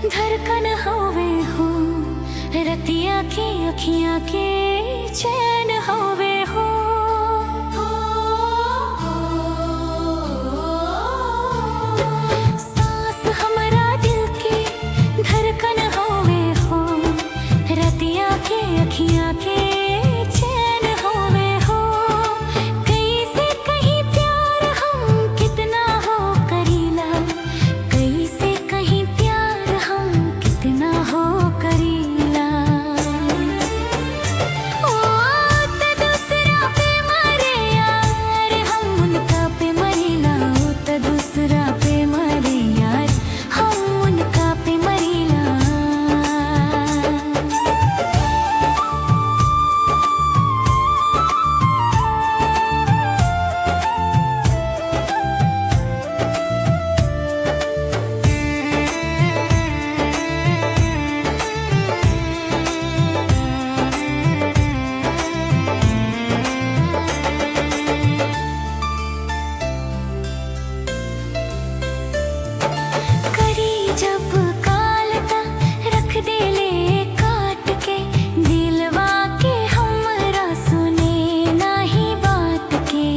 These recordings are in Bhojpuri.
धड़कन होवे हो, रतिया की अखियां के चैन होवे हो। सांस हमरा दिल की धड़कन होवे हो, रतिया के अखियां के चैन होवे हो। कैसे कहीं प्यार हम कितना हो करीला, कैसे कहीं प्यार हम कितना हो करीला। ओ त दूसरा पे मरे यार, हम उनका पे मरीला। ओ त दूसरा पे मरे यार, हम उनका पे मरीला। करी जब कालता रख देले काट के, दिलवा के हमरा सुने नाही बात के।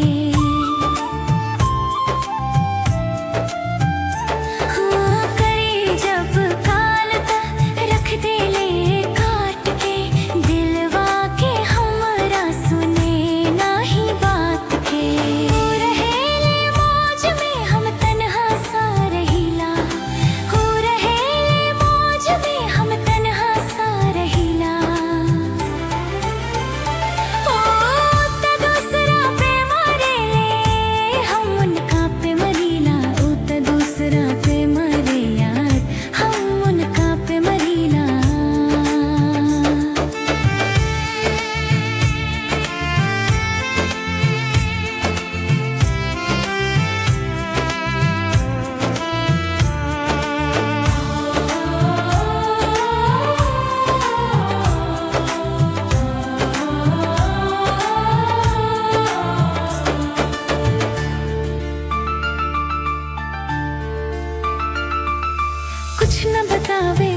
हाँ, करी जब कालता रख देले काट के, दिलवा के हमरा सुने नाही बात के। हो रहेले मौज में हम तन्हा सा रहीला, हो रहेले मौज में हम तन्हा सा रहीला। ओ त दूसरा पे मरेले, हम उनका पे मरीला। ओ त दूसरा पे मरे यार, हम उनका पे मरीला। कुछ न बतावे